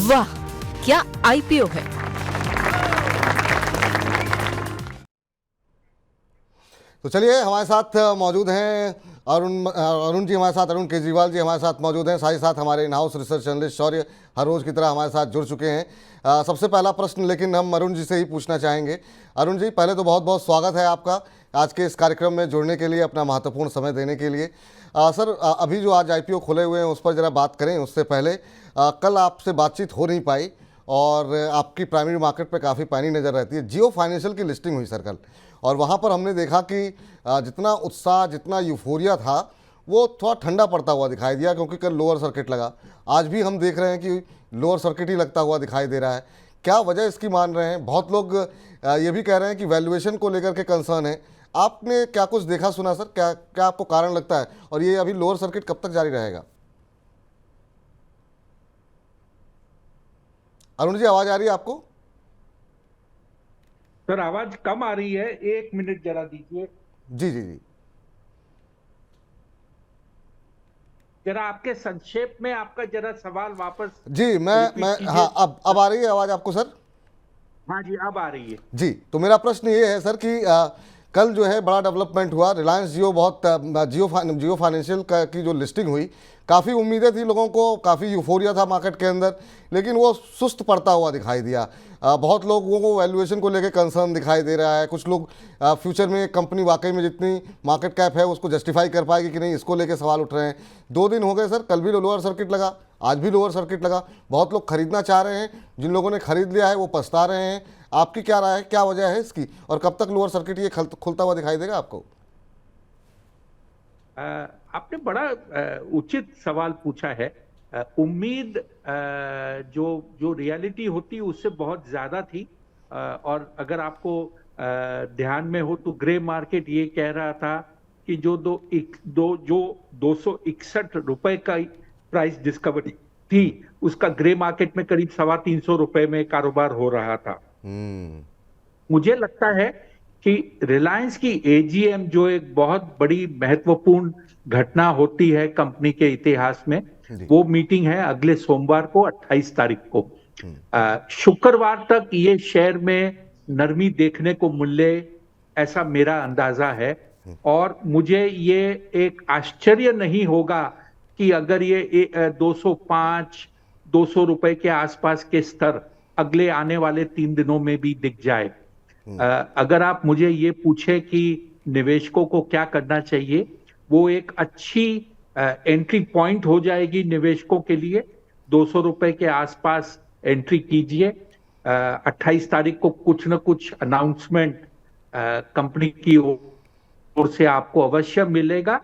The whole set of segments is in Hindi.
वाह, क्या आईपीओ है। तो चलिए, हमारे साथ मौजूद हैं अरुण जी, हमारे साथ अरुण केजरीवाल जी हमारे साथ मौजूद हैं। साथ ही साथ हमारे इन हाउस रिसर्च जर्नलिस्ट शौर्य हर रोज़ की तरह हमारे साथ जुड़ चुके हैं। सबसे पहला प्रश्न लेकिन हम अरुण जी से ही पूछना चाहेंगे। अरुण जी, पहले तो बहुत बहुत स्वागत है आपका आज के इस कार्यक्रम में जुड़ने के लिए, अपना महत्वपूर्ण समय देने के लिए। सर, अभी जो आज आईपीओ खुले हुए हैं उस पर ज़रा बात करें। उससे पहले कल आपसे बातचीत हो नहीं पाई और आपकी प्राइमरी मार्केट पे काफ़ी पैनी नज़र रहती है। जियो फाइनेंशियल की लिस्टिंग हुई सर कल, और वहाँ पर हमने देखा कि जितना उत्साह, जितना यूफोरिया था, वो थोड़ा ठंडा पड़ता हुआ दिखाई दिया, क्योंकि कल लोअर सर्किट लगा। आज भी हम देख रहे हैं कि लोअर सर्किट ही लगता हुआ दिखाई दे रहा है। क्या वजह इसकी मान रहे हैं? बहुत लोग ये भी कह रहे हैं कि वैल्यूएशन को लेकर के कंसर्न है। आपने क्या कुछ देखा सुना सर? क्या क्या आपको कारण लगता है, और ये अभी लोअर सर्किट कब तक जारी रहेगा? अरुण जी, आवाज़ आ रही है आपको? सर, आवाज कम आ रही है, 1 मिनट जरा दीजिए। जी जी जी। जरा आपके संक्षेप में आपका जरा सवाल वापस जी, मैं कीजिए। हाँ, अब आ रही है आवाज़ आपको सर? हाँ जी, अब आ रही है। जी, तो मेरा प्रश्न ये है सर कि कल जो है बड़ा डेवलपमेंट हुआ। रिलायंस जियो जियो फाइनेंशियल की जो लिस्टिंग हुई, काफ़ी उम्मीदें थी लोगों को, काफ़ी यूफोरिया था मार्केट के अंदर, लेकिन वो सुस्त पड़ता हुआ दिखाई दिया। बहुत लोगों को वैल्यूएशन को लेकर कंसर्न दिखाई दे रहा है। कुछ लोग फ्यूचर में कंपनी वाकई में जितनी मार्केट कैप है उसको जस्टिफाई कर पाएगी कि नहीं, इसको लेकर सवाल उठ रहे हैं। 2 दिन हो गए सर, कल भी लोअर सर्किट लगा, आज भी लोअर सर्किट लगा। बहुत लोग खरीदना चाह रहे हैं, जिन लोगों ने खरीद लिया है वो पछता रहे हैं। आपकी क्या राय है, क्या वजह है इसकी, और कब तक लोअर सर्किट ये खुलता हुआ दिखाई देगा आपको? आपने बड़ा उचित सवाल पूछा है। उम्मीद जो जो रियलिटी होती है उससे बहुत ज्यादा थी। और अगर आपको ध्यान में हो तो ग्रे मार्केट ये कह रहा था कि जो 261 का प्राइस डिस्कवरी थी, उसका ग्रे मार्केट में करीब 325 रुपए में कारोबार हो रहा था। मुझे लगता है कि रिलायंस की एजीएम, जो एक बहुत बड़ी महत्वपूर्ण घटना होती है कंपनी के इतिहास में, वो मीटिंग है अगले सोमवार को 28 तारीख को। शुक्रवार तक ये शेयर में नरमी देखने को मिले, ऐसा मेरा अंदाजा है। और मुझे ये एक आश्चर्य नहीं होगा कि अगर ये 205 200 रुपए के आसपास के स्तर अगले आने वाले 3 दिनों में भी दिख जाए। अगर आप मुझे ये पूछे कि निवेशकों को क्या करना चाहिए, वो एक अच्छी एंट्री पॉइंट हो जाएगी निवेशकों के लिए। 200 रुपए के आसपास एंट्री कीजिए। 28 तारीख को कुछ न कुछ अनाउंसमेंट कंपनी की ओर से आपको अवश्य मिलेगा,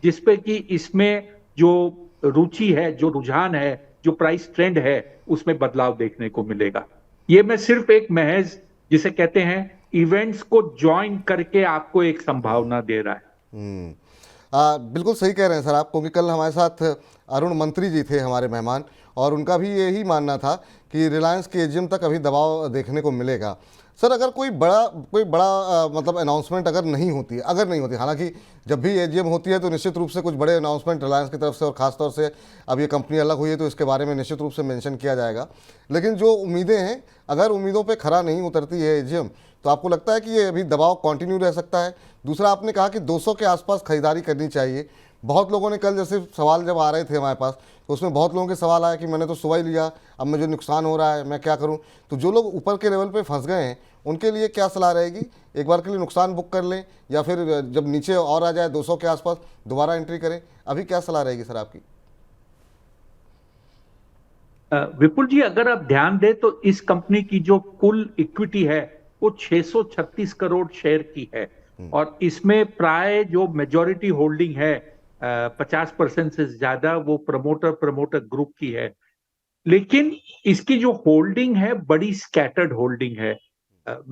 जिसपे कि इसमें जो रुचि है, जो रुझान है, जो प्राइस ट्रेंड है, उसमें बदलाव देखने को मिलेगा। ये मैं सिर्फ एक महज, जिसे कहते हैं, इवेंट्स को ज्वाइन करके आपको एक संभावना दे रहा है। बिल्कुल सही कह रहे हैं सर आप, क्योंकि कल हमारे साथ अरुण मंत्री जी थे हमारे मेहमान, और उनका भी यही मानना था कि रिलायंस के एजीएम तक अभी दबाव देखने को मिलेगा। सर, अगर कोई बड़ा मतलब अनाउंसमेंट अगर नहीं होती, हालांकि जब भी एजीएम होती है तो निश्चित रूप से कुछ बड़े अनाउंसमेंट रिलायंस की तरफ से, और खासतौर से अब ये कंपनी अलग हुई है तो इसके बारे में निश्चित रूप से मेंशन किया जाएगा। लेकिन जो उम्मीदें हैं, अगर उम्मीदों पे खरा नहीं उतरती है एजीएम, तो आपको लगता है कि ये अभी दबाव कंटिन्यू रह सकता है? दूसरा, आपने कहा कि 200 के आसपास खरीदारी करनी चाहिए। बहुत लोगों ने कल जैसे सवाल जब आ रहे थे हमारे पास, तो उसमें बहुत लोगों के सवाल आया कि मैंने तो सुबह ही लिया, अब मुझे नुकसान हो रहा है, मैं क्या करूं? तो जो लोग ऊपर के लेवल पे फंस गए हैं उनके लिए क्या सलाह रहेगी? एक बार के लिए नुकसान बुक कर लें, या फिर जब नीचे और आ जाए 200 के आसपास दोबारा एंट्री करें? अभी क्या सलाह रहेगी सर आपकी? विपुल जी, अगर आप ध्यान दें तो इस कंपनी की जो कुल इक्विटी है वो 636 करोड़ शेयर की है, और इसमें प्राय जो मेजॉरिटी होल्डिंग है 50% से ज्यादा वो प्रमोटर ग्रुप की है। लेकिन इसकी जो होल्डिंग है बड़ी स्कैटर्ड होल्डिंग है।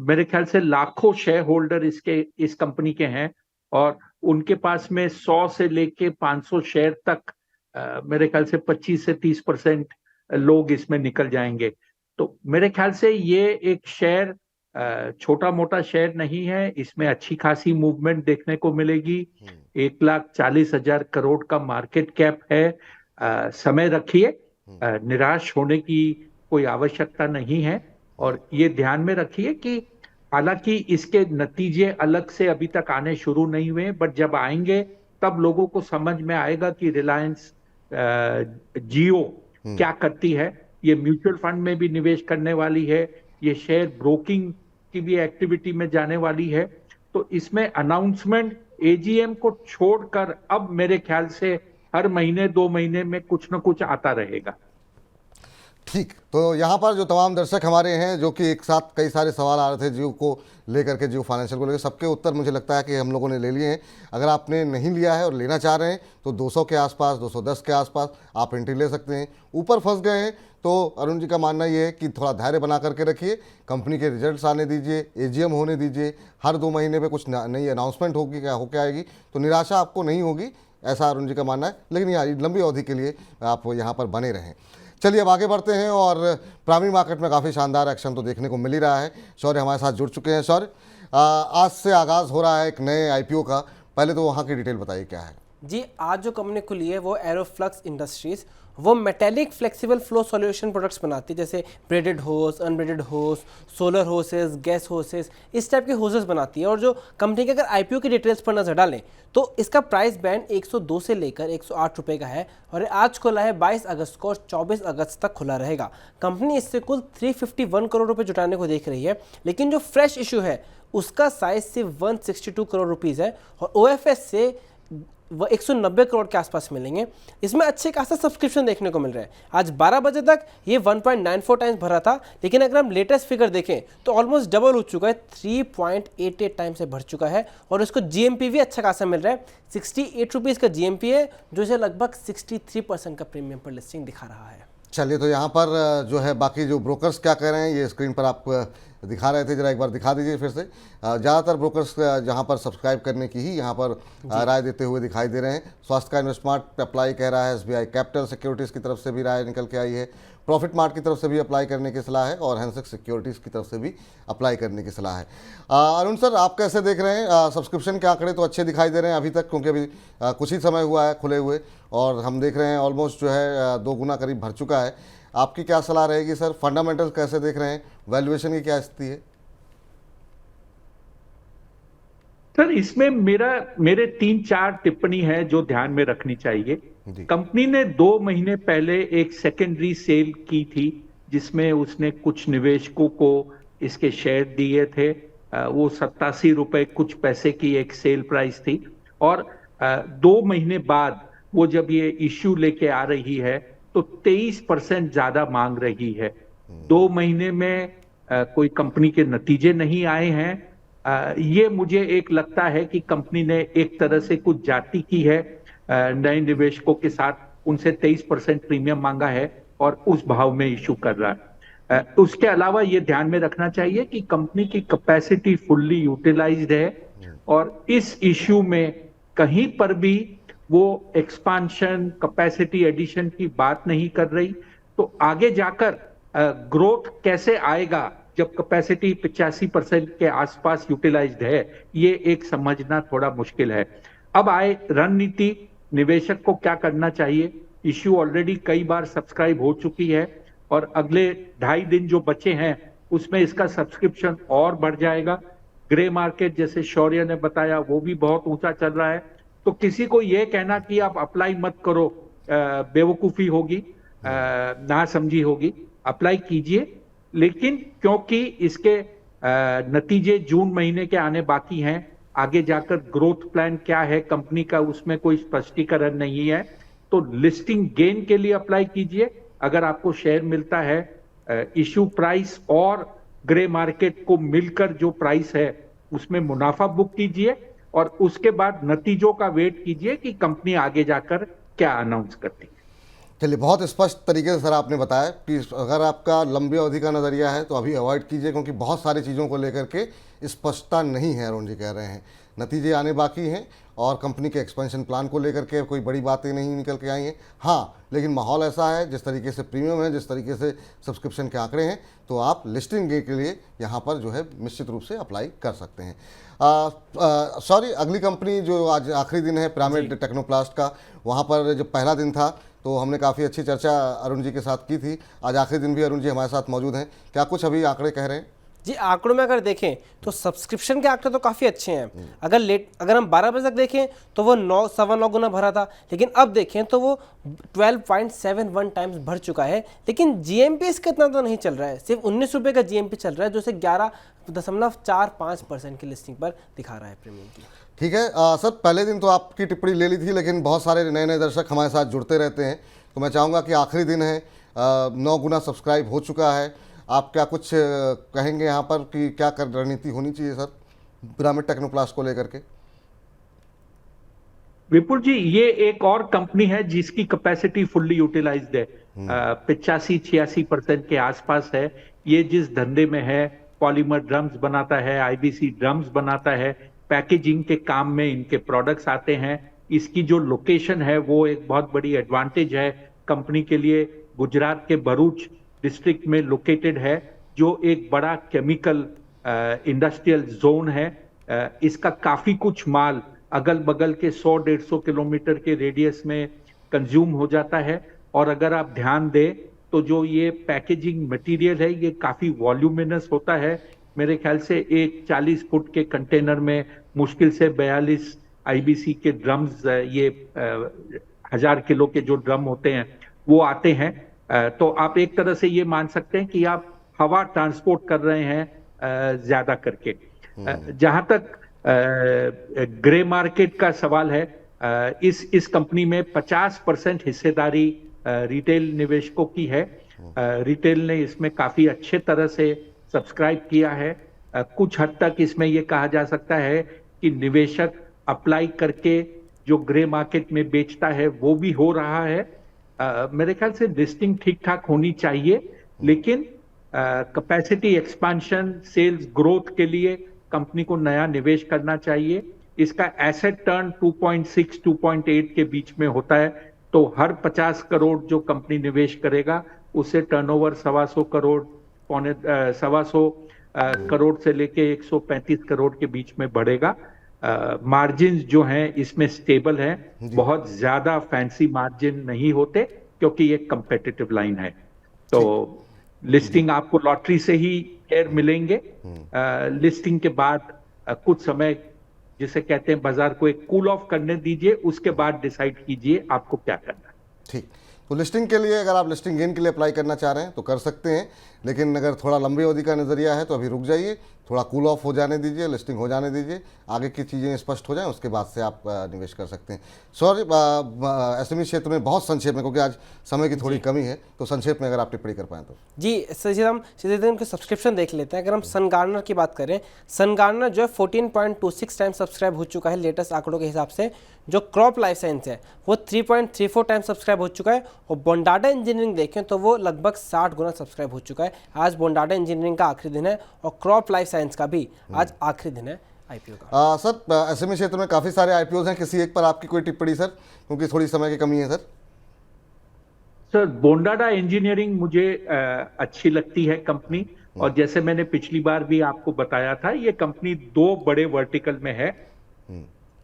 मेरे ख्याल से लाखों शेयर होल्डर इस कंपनी के हैं, और उनके पास में 100 से लेके 500 शेयर तक, मेरे ख्याल से 25 से 30% लोग इसमें निकल जाएंगे। तो मेरे ख्याल से ये एक शेयर छोटा मोटा शेयर नहीं है, इसमें अच्छी खासी मूवमेंट देखने को मिलेगी। 1,40,000 करोड़ का मार्केट कैप है। समय रखिए, निराश होने की कोई आवश्यकता नहीं है। और ये ध्यान में रखिए कि हालांकि इसके नतीजे अलग से अभी तक आने शुरू नहीं हुए, बट जब आएंगे तब लोगों को समझ में आएगा कि रिलायंस जियो क्या करती है। ये म्यूचुअल फंड में भी निवेश करने वाली है, ये शेयर ब्रोकिंग की भी एक्टिविटी में जाने वाली है। तो इसमें अनाउंसमेंट एजीएम को छोड़कर अब मेरे ख्याल से हर महीने 2 महीने में कुछ न कुछ आता रहेगा। ठीक, तो यहाँ पर जो तमाम दर्शक हमारे हैं जो कि एक साथ कई सारे सवाल आ रहे थे जियो को लेकर के, जियो फाइनेंशियल को लेकर, सबके उत्तर मुझे लगता है कि हम लोगों ने ले लिए हैं। अगर आपने नहीं लिया है और लेना चाह रहे हैं तो 200 के आसपास, 210 के आसपास आप एंट्री ले सकते हैं। ऊपर फंस गए हैं तो अरुण जी का मानना ये है कि थोड़ा धैर्य बना करके रखिए, कंपनी के रिजल्ट्स आने दीजिए, एजीएम होने दीजिए, हर 2 महीने में कुछ नई अनाउंसमेंट होगी, क्या होकर आएगी, तो निराशा आपको नहीं होगी, ऐसा अरुण जी का मानना है। लेकिन यार लंबी अवधि के लिए आप यहाँ पर बने रहें। चलिए अब आगे बढ़ते हैं और प्राइमरी मार्केट में काफ़ी शानदार एक्शन तो देखने को मिल ही रहा है। शौर्य हमारे साथ जुड़ चुके हैं। शौर्य, आज से आगाज़ हो रहा है एक नए आईपीओ का, पहले तो वहाँ की डिटेल बताइए क्या है। जी, आज जो कंपनी खुली है वो एरोफ्लक्स इंडस्ट्रीज, वो metallic flexible flow solution products बनाती है, जैसे ब्रेडेड होस, अनब्रेडेड होस, सोलर होसेस, गैस होसेस, इस टाइप के होसेस बनाती है। और जो कंपनी के अगर आईपीओ की डिटेल्स पर नजर डालें तो इसका प्राइस बैंड 102 से लेकर 108 रुपये का है और आज खुला है 22 अगस्त को और 24 अगस्त तक खुला रहेगा। कंपनी इससे कुल 351 करोड़ रुपये जुटाने को देख रही है, लेकिन जो फ्रेश इशू है उसका साइज सिर्फ 162 करोड़ रुपीज़ है और ओएफएस से वह 190 करोड़ के आसपास मिलेंगे। इसमें अच्छे खासा सब्सक्रिप्शन देखने को मिल रहा है। आज 12 बजे तक ये 1.94 टाइम्स भरा था, लेकिन अगर हम लेटेस्ट फिगर देखें तो ऑलमोस्ट डबल हो चुका है, 3.88 टाइम्स से भर चुका है। और इसको जीएमपी भी अच्छा खासा मिल रहा है, 68 रुपीज़ का जीएमपी है, जो इसे लगभग 63% का प्रीमियम पर लिस्टिंग दिखा रहा है। चलिए, तो यहाँ पर जो है बाकी जो ब्रोकर्स क्या कह रहे हैं ये स्क्रीन पर आप दिखा रहे थे, जरा एक बार दिखा दीजिए फिर से। ज़्यादातर ब्रोकर्स जहाँ पर सब्सक्राइब करने की ही यहाँ पर राय देते हुए दिखाई दे रहे हैं। स्वास्थ्य का इन्वेस्टमार्ट अप्लाई कह रहा है, एसबीआई कैपिटल सिक्योरिटीज़ की तरफ से भी राय निकल के आई है, प्रॉफिट मार्ट की तरफ से भी अप्लाई करने की सलाह है और हैंसेक्स सिक्योरिटीज़ की तरफ से भी अप्लाई करने की सलाह है। अरुण सर, आप कैसे देख रहे हैं? सब्सक्रिप्शन के आंकड़े तो अच्छे दिखाई दे रहे हैं अभी तक, क्योंकि अभी कुछ ही समय हुआ है खुले हुए और हम देख रहे हैं ऑलमोस्ट जो है 2 गुना करीब भर चुका है। आपकी क्या सलाह रहेगी सर? फंडामेंटल कैसे देख रहे हैं? वैल्यूएशन की क्या स्थिति है? सर, इसमें मेरे 3-4 टिप्पणी है जो ध्यान में रखनी चाहिए। कंपनी ने 2 महीने पहले एक सेकेंडरी सेल की थी जिसमें उसने कुछ निवेशकों को इसके शेयर दिए थे। वो 87 रुपए कुछ पैसे की एक सेल प्राइस थी और 2 महीने बाद वो जब ये इश्यू लेके आ रही है तो 23% ज्यादा मांग रही है। 2 महीने में कोई कंपनी के नतीजे नहीं आए हैं। ये मुझे एक लगता है कि कंपनी ने एक तरह से कुछ जाति की है नए निवेशकों के साथ, उनसे 23% प्रीमियम मांगा है और उस भाव में इशू कर रहा है। उसके अलावा ये ध्यान में रखना चाहिए कि कंपनी की कैपेसिटी फुल्ली यूटिलाइज्ड है और इस इश्यू में कहीं पर भी वो एक्सपांशन, कैपेसिटी एडिशन की बात नहीं कर रही। तो आगे जाकर ग्रोथ कैसे आएगा जब कैपेसिटी 85% के आसपास यूटिलाइज्ड है, ये एक समझना थोड़ा मुश्किल है। अब आए रणनीति, निवेशक को क्या करना चाहिए। इश्यू ऑलरेडी कई बार सब्सक्राइब हो चुकी है और अगले 2.5 दिन जो बचे हैं उसमें इसका सब्सक्रिप्शन और बढ़ जाएगा। ग्रे मार्केट जैसे शौर्य ने बताया वो भी बहुत ऊंचा चल रहा है। तो किसी को यह कहना कि आप अप्लाई मत करो बेवकूफी होगी, ना समझी होगी। अप्लाई कीजिए, लेकिन क्योंकि इसके नतीजे जून महीने के आने बाकी हैं, आगे जाकर ग्रोथ प्लान क्या है कंपनी का उसमें कोई स्पष्टीकरण नहीं है, तो लिस्टिंग गेन के लिए अप्लाई कीजिए। अगर आपको शेयर मिलता है, इश्यू प्राइस और ग्रे मार्केट को मिलकर जो प्राइस है उसमें मुनाफा बुक कीजिए और उसके बाद नतीजों का वेट कीजिए कि कंपनी आगे जाकर क्या अनाउंस करती है। चलिए, बहुत स्पष्ट तरीके से सर आपने बताया कि अगर आपका लंबी अवधि का नज़रिया है तो अभी अवॉइड कीजिए, क्योंकि बहुत सारी चीज़ों को लेकर के स्पष्टता नहीं है। अरुण जी कह रहे हैं नतीजे आने बाकी हैं और कंपनी के एक्सपेंशन प्लान को लेकर के कोई बड़ी बातें नहीं निकल के आई हैं। हाँ, लेकिन माहौल ऐसा है, जिस तरीके से प्रीमियम है, जिस तरीके से सब्सक्रिप्शन के आंकड़े हैं, तो आप लिस्टिंग के लिए यहाँ पर जो है निश्चित रूप से अप्लाई कर सकते हैं। सॉरी, अगली कंपनी जो आज आखिरी दिन है पिरामिड टेक्नोप्लास्ट का, वहाँ पर जब पहला दिन था तो हमने काफ़ी अच्छी चर्चा अरुण जी के साथ की थी। आज आखिरी दिन भी अरुण जी हमारे साथ मौजूद हैं। क्या कुछ अभी आंकड़े कह रहे हैं? जी, आंकड़ों में अगर देखें तो सब्सक्रिप्शन के आंकड़े तो काफ़ी अच्छे हैं। अगर हम 12 बजे तक देखें तो वो 9 गुना भरा था, लेकिन अब देखें तो वो 12.71 टाइम्स बढ़ चुका है। लेकिन जीएमपी इसका इतना तो नहीं चल रहा है, सिर्फ 19 रुपये का जीएमपी चल रहा है, जो से 11.45% की लिस्टिंग पर दिखा रहा है प्रीमियम की। ठीक है सर, पहले दिन तो आपकी टिप्पणी ले ली थी, लेकिन बहुत सारे नए नए दर्शक हमारे साथ जुड़ते रहते हैं, तो मैं चाहूँगा कि आखिरी दिन है, 9 गुना सब्सक्राइब हो चुका है। आप क्या कुछ कहेंगे यहाँ पर कि क्या रणनीति होनी चाहिए सर पिरामिड टेक्नोप्लास्ट को लेकर के? विपुल जी, ये एक और कंपनी है जिसकी कैपेसिटी फुल्ली यूटिलाइज्ड है, 85-86% के आसपास है। ये जिस धंधे में है, पॉलीमर ड्रम्स बनाता है, आईबीसी ड्रम्स बनाता है, पैकेजिंग के काम में इनके प्रोडक्ट्स आते हैं। इसकी जो लोकेशन है वो एक बहुत बड़ी एडवांटेज है कंपनी के लिए। गुजरात के भरूच डिस्ट्रिक्ट में लोकेटेड है, जो एक बड़ा केमिकल इंडस्ट्रियल जोन है। इसका काफी कुछ माल अगल बगल के 100-150 किलोमीटर के रेडियस में कंज्यूम हो जाता है। और अगर आप ध्यान दें तो जो ये पैकेजिंग मटेरियल है ये काफी वॉल्यूमिनस होता है। मेरे ख्याल से एक 40 फुट के कंटेनर में मुश्किल से 42 आईबीसी के ड्रम्स, ये 1000 किलो के जो ड्रम होते हैं वो आते हैं। तो आप एक तरह से ये मान सकते हैं कि आप हवा ट्रांसपोर्ट कर रहे हैं ज्यादा करके। जहां तक ग्रे मार्केट का सवाल है, इस कंपनी में 50% हिस्सेदारी रिटेल निवेशकों की है। रिटेल ने इसमें काफी अच्छे तरह से सब्सक्राइब किया है। कुछ हद तक इसमें यह कहा जा सकता है कि निवेशक अप्लाई करके जो ग्रे मार्केट में बेचता है वो भी हो रहा है। मेरे ख्याल से लिस्टिंग ठीक ठाक होनी चाहिए, लेकिन कैपेसिटी एक्सपेंशन, सेल्स ग्रोथ के लिए कंपनी को नया निवेश करना चाहिए। इसका एसेट टर्न 2.6-2.8 के बीच में होता है, तो हर 50 करोड़ जो कंपनी निवेश करेगा उससे टर्नओवर 125 करोड़, 125 करोड़ से लेके 135 करोड़ के बीच में बढ़ेगा। मार्जिन जो हैं इसमें स्टेबल हैं, बहुत ज्यादा फैंसी मार्जिन नहीं होते क्योंकि ये कंपेटिटिव लाइन है। तो लिस्टिंग आपको लॉटरी से ही शेयर मिलेंगे। लिस्टिंग के बाद कुछ समय, जिसे कहते हैं बाजार को एक कूल ऑफ करने दीजिए, उसके बाद डिसाइड कीजिए आपको क्या करना है। ठीक, तो लिस्टिंग के लिए अगर आप लिस्टिंग गेन के लिए अप्लाई करना चाह रहे हैं तो कर सकते हैं, लेकिन अगर थोड़ा लंबी अवधि का नज़रिया है तो अभी रुक जाइए, थोड़ा कूल ऑफ हो जाने दीजिए, लिस्टिंग हो जाने दीजिए, आगे की चीज़ें स्पष्ट हो जाएं, उसके बाद से आप निवेश कर सकते हैं। सॉरी, एसएमई क्षेत्र में बहुत संक्षेप में, क्योंकि आज समय की थोड़ी कमी है, तो संक्षेप में अगर आप टिप्पणी कर पाएँ तो। जी, सीधे हम उनके सब्सक्रिप्शन देख लेते हैं। अगर हम सन गार्नर की बात करें, सन गार्नर जो है 14.26 टाइम सब्सक्राइब हो चुका है लेटेस्ट आंकड़ों के हिसाब से। जो क्रॉप लाइफ साइंस है वो 3.34 टाइम सब्सक्राइब हो चुका है, और बोंडाटा इंजीनियरिंग देखें तो वो लगभग 60 गुना सब्सक्राइब हो चुका है। आज बोंडाटा इंजीनियरिंग का आखिरी दिन है और क्रॉप लाइफ साइंस का भी आज आखिरी दिन है आईपीओ का। सर, एसएमई क्षेत्र में काफ़ी सारे आईपीओज हैं, किसी एक पर आपकी कोई टिप्पणी सर, क्योंकि थोड़ी समय की कमी है सर? सर, बोंडाटा इंजीनियरिंग मुझे अच्छी लगती है कंपनी, और जैसे मैंने पिछली बार भी आपको बताया था, ये कंपनी 2 बड़े वर्टिकल में है।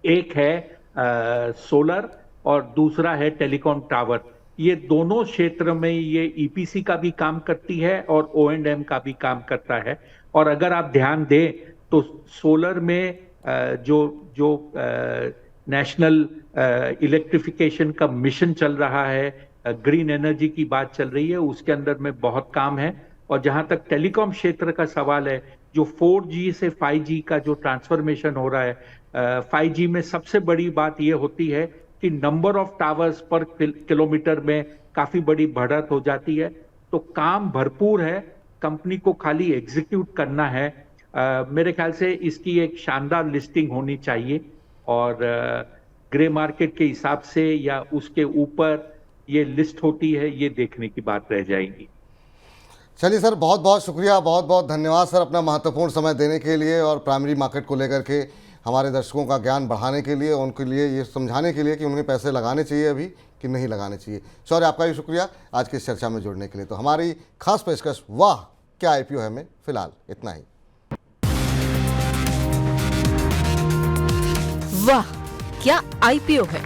एक है सोलर और दूसरा है टेलीकॉम टावर। ये दोनों क्षेत्र में ये ईपीसी का भी काम करती है और O&M का भी काम करता है। और अगर आप ध्यान दें तो सोलर में जो नेशनल इलेक्ट्रिफिकेशन का मिशन चल रहा है, ग्रीन एनर्जी की बात चल रही है, उसके अंदर में बहुत काम है। और जहां तक टेलीकॉम क्षेत्र का सवाल है, जो 4G से 5G का जो ट्रांसफॉर्मेशन हो रहा है, 5G में सबसे बड़ी बात यह होती है कि नंबर ऑफ टावर्स पर किलोमीटर में काफी बड़ी बढ़त हो जाती है। तो काम भरपूर है, कंपनी को खाली एग्जीक्यूट करना है। मेरे ख्याल से इसकी एक शानदार लिस्टिंग होनी चाहिए, और ग्रे मार्केट के हिसाब से या उसके ऊपर ये लिस्ट होती है, ये देखने की बात रह जाएगी। चलिए सर, बहुत बहुत शुक्रिया, बहुत बहुत धन्यवाद सर अपना महत्वपूर्ण समय देने के लिए, और प्राइमरी मार्केट को लेकर के हमारे दर्शकों का ज्ञान बढ़ाने के लिए, उनके लिए ये समझाने के लिए कि उन्हें पैसे लगाने चाहिए अभी कि नहीं लगाने चाहिए। सॉरी, आपका भी शुक्रिया आज की इस चर्चा में जुड़ने के लिए। तो हमारी खास पेशकश वाह क्या आईपीओ है में फिलहाल इतना ही। वाह क्या आईपीओ है।